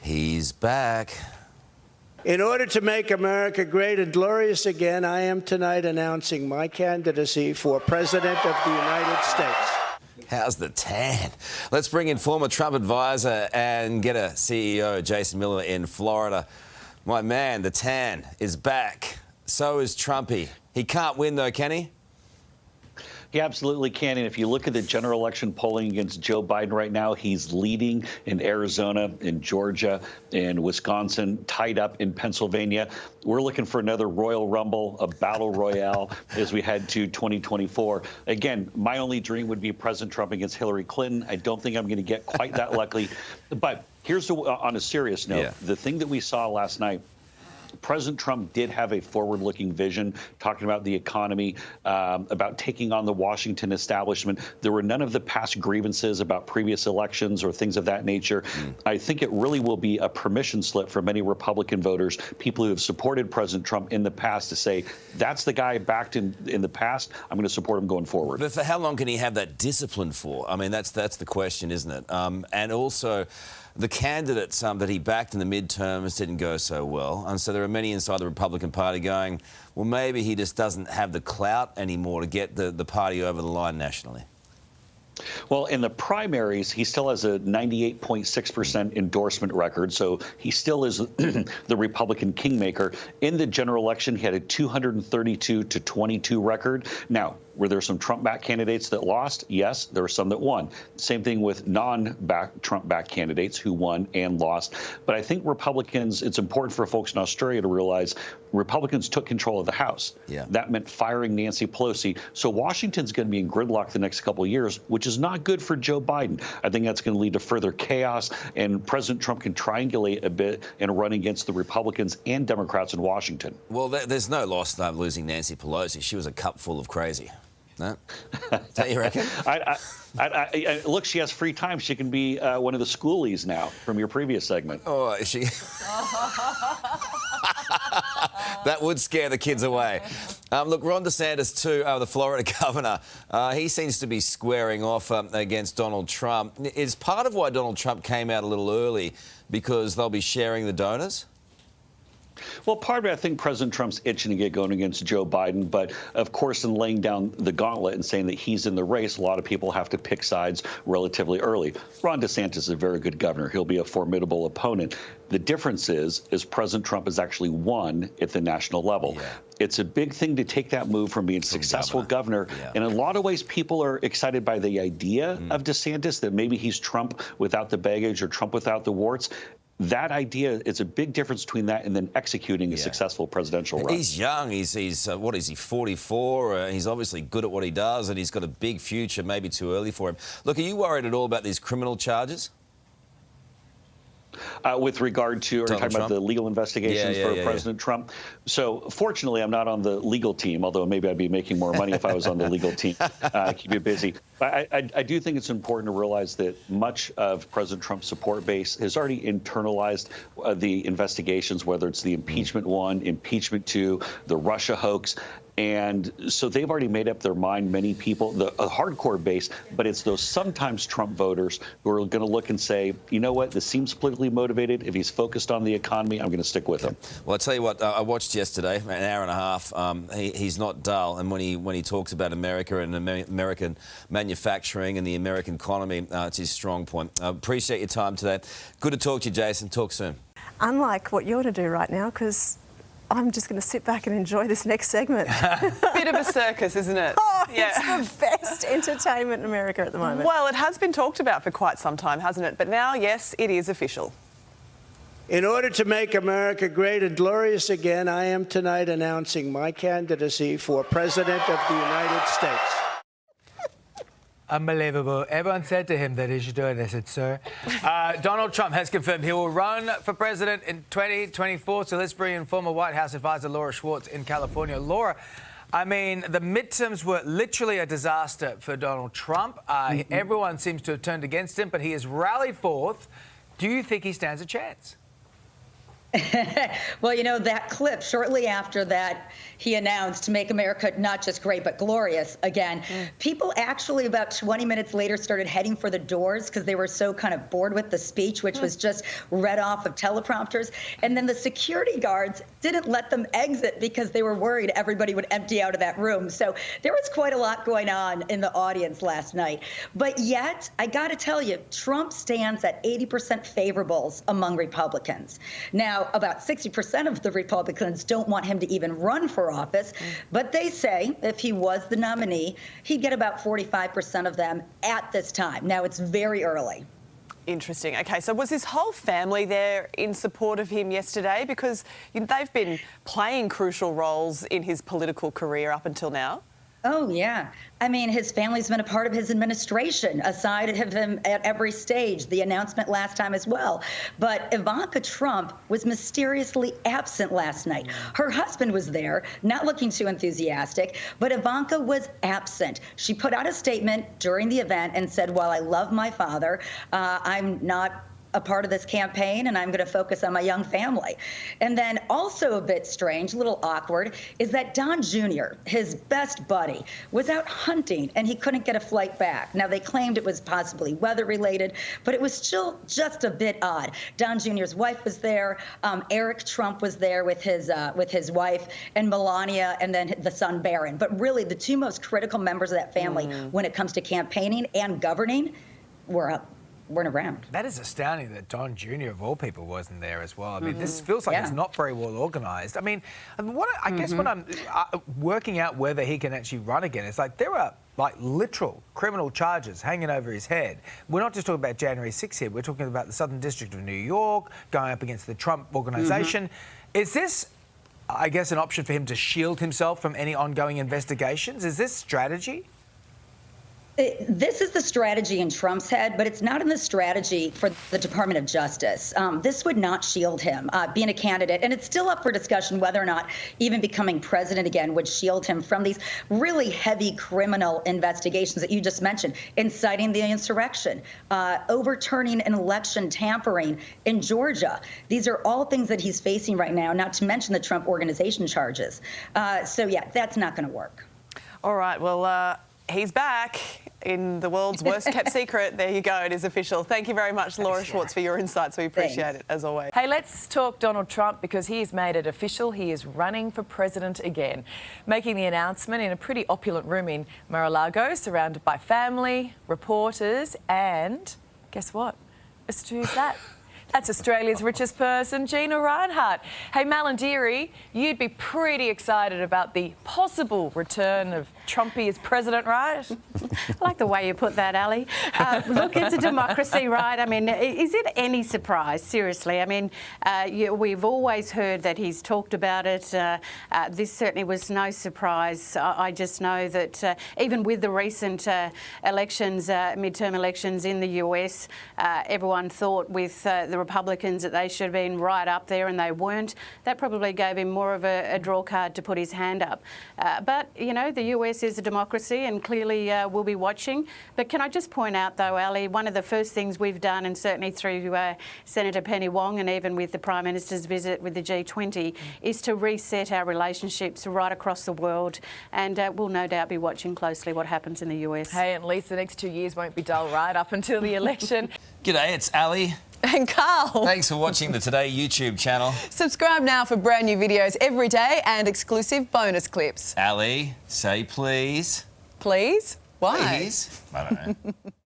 He's back. In order to make America great and glorious again, I am tonight announcing my candidacy for President of the United States. How's the tan? Let's bring in former Trump advisor and get a CEO, Jason Miller, in Florida. My man, the tan, is back. So is Trumpy. He can't win, though, can he? He absolutely can. And if you look at the general election polling against Joe Biden right now, he's leading in Arizona, in Georgia, in Wisconsin, tied up in Pennsylvania. We're looking for another Royal Rumble, a battle royale as we head to 2024. Again, my only dream would be President Trump against Hillary Clinton. I don't think I'm going to get quite that lucky. But here's on a serious note, the thing that we saw last night. President Trump did have a forward-looking vision, talking about the economy, about taking on the Washington establishment. There were none of the past grievances about previous elections or things of that nature. I think it really will be a permission slip for many Republican voters, people who have supported President Trump in the past, to say, that's the guy I backed in the past. I'm going to support him going forward. But for how long can he have that discipline for? I mean, that's the question, isn't it? And also, the candidates that he backed in the midterms didn't go so well. And so there are many inside the Republican Party going, well, maybe he just doesn't have the clout anymore to get the party over the line nationally. Well, in the primaries, he still has a 98.6% endorsement record, so he still is the Republican kingmaker. In the general election, he had a 232-22 record. Now, were there some Trump-backed candidates that lost? Yes, there were some that won. Same thing with non-Trump-backed candidates who won and lost. But I think Republicans, it's important for folks in Australia to realize Republicans took control of the House. Yeah. That meant firing Nancy Pelosi. So Washington's going to be in gridlock the next couple of years, which is not good for Joe Biden. I think that's going to lead to further chaos, and President Trump can triangulate a bit and run against the Republicans and Democrats in Washington. Well, there's no loss losing Nancy Pelosi. She was a cup full of crazy. No? Is that you reckon? Look, she has free time. She can be one of the schoolies now from your previous segment. Oh, is she? That would scare the kids away. Look, Ron DeSantis, too, the Florida governor, he seems to be squaring off against Donald Trump. Is part of why Donald Trump came out a little early because they'll be sharing the donors? Well, part of it, I think President Trump's itching to get going against Joe Biden. But, of course, in laying down the gauntlet and saying that he's in the race, a lot of people have to pick sides relatively early. Ron DeSantis is a very good governor. He'll be a formidable opponent. The difference is President Trump has actually won at the national level. Yeah. It's a big thing to take that move from being a successful governor. Yeah. And in a lot of ways, people are excited by the idea of DeSantis, that maybe he's Trump without the baggage or Trump without the warts. That idea, it's a big difference between that and then executing a successful presidential run. He's young. He's what is he, 44? He's obviously good at what he does, and he's got a big future, maybe too early for him. Look, are you worried at all about these criminal charges? With regard to, are you talking about the legal investigations for President Trump? So, fortunately, I'm not on the legal team, although maybe I'd be making more money if I was on the legal team. Keep you busy. But I do think it's important to realize that much of President Trump's support base has already internalized the investigations, whether it's the impeachment 1, impeachment 2, the Russia hoax. And so they've already made up their mind, many people, a hardcore base, but it's those sometimes Trump voters who are going to look and say, you know what, this seems politically motivated. If he's focused on the economy, I'm going to stick with him. Well, I'll tell you what, I watched yesterday, an hour and a half. He's not dull. And when he talks about America and American manufacturing and the American economy, it's his strong point. I appreciate your time today. Good to talk to you, Jason. Talk soon. Unlike what you're to do right now, because I'm just going to sit back and enjoy this next segment. Bit of a circus, isn't it? Oh, it's the best entertainment in America at the moment. Well, it has been talked about for quite some time, hasn't it? But now, yes, it is official. In order to make America great and glorious again, I am tonight announcing my candidacy for President of the United States. Unbelievable. Everyone said to him that he should do it. They said, sir. Donald Trump has confirmed he will run for president in 2024. So let's bring in former White House advisor Laura Schwartz in California. Laura, I mean, the midterms were literally a disaster for Donald Trump. Everyone seems to have turned against him, but he has rallied forth. Do you think he stands a chance? Well, you know, that clip, shortly after that, he announced to make America not just great, but glorious again. People actually about 20 minutes later started heading for the doors because they were so kind of bored with the speech, which was just read off of teleprompters. And then the security guards didn't let them exit because they were worried everybody would empty out of that room. So there was quite a lot going on in the audience last night. But yet, I got to tell you, Trump stands at 80% favorables among Republicans. Now, about 60% of the Republicans don't want him to even run for office, but they say if he was the nominee, he'd get about 45% of them at this time. Now, it's very early. Interesting. Okay, so was his whole family there in support of him yesterday? Because they've been playing crucial roles in his political career up until now. Oh, yeah. I mean, his family's been a part of his administration, aside of him at every stage, the announcement last time as well. But Ivanka Trump was mysteriously absent last night. Her husband was there, not looking too enthusiastic, but Ivanka was absent. She put out a statement during the event and said, while I love my father, I'm not a part of this campaign, and I'm going to focus on my young family. And then also a bit strange, a little awkward, is that Don Jr., his best buddy, was out hunting and he couldn't get a flight back. Now, they claimed it was possibly weather-related, but it was still just a bit odd. Don Jr.'s wife was there. Eric Trump was there with his wife, and Melania, and then the son Barron. But really, the two most critical members of that family when it comes to campaigning and governing weren't around. That is astounding that Don Jr. of all people wasn't there as well. I mean, this feels like it's not very well organised. I mean, I guess when I'm working out whether he can actually run again, it's like there are like literal criminal charges hanging over his head. We're not just talking about January 6th here. We're talking about the Southern District of New York going up against the Trump organisation. Is this, I guess, an option for him to shield himself from any ongoing investigations? Is this strategy? This is the strategy in Trump's head, but it's not in the strategy for the Department of Justice. This would not shield him being a candidate. And it's still up for discussion whether or not even becoming president again would shield him from these really heavy criminal investigations that you just mentioned, inciting the insurrection, overturning an election, tampering in Georgia. These are all things that he's facing right now, not to mention the Trump Organization charges. So, yeah, that's not going to work. All right, well, he's back in the world's worst kept secret. There you go, it is official. Thank you very much, Laura Schwartz, for your insights. We appreciate it, as always. Hey, let's talk Donald Trump, because he's made it official. He is running for president again, making the announcement in a pretty opulent room in Mar-a-Lago, surrounded by family, reporters, and guess what? Who's that? That's Australia's richest person, Gina Reinhart. Hey, Malandiri, you'd be pretty excited about the possible return of Trumpy as president, right? I like the way you put that, Ali. Look, it's a democracy, right? I mean, is it any surprise, seriously? I mean, we've always heard that he's talked about it. This certainly was no surprise. I just know that even with the recent elections, midterm elections in the US, everyone thought with the Republicans that they should have been right up there, and they weren't. That probably gave him more of a draw card to put his hand up. But, you know, the US is a democracy, and clearly we'll be watching. But can I just point out, though, Ali, one of the first things we've done, and certainly through Senator Penny Wong and even with the Prime Minister's visit with the G20, is to reset our relationships right across the world. And we'll no doubt be watching closely what happens in the US. Hey, at least the next 2 years won't be dull, right, up until the election. G'day, it's Ali. And Karl. Thanks for watching the Today YouTube channel. Subscribe now for brand new videos every day and exclusive bonus clips. Ali, say please. Please? Why? Please? I don't know.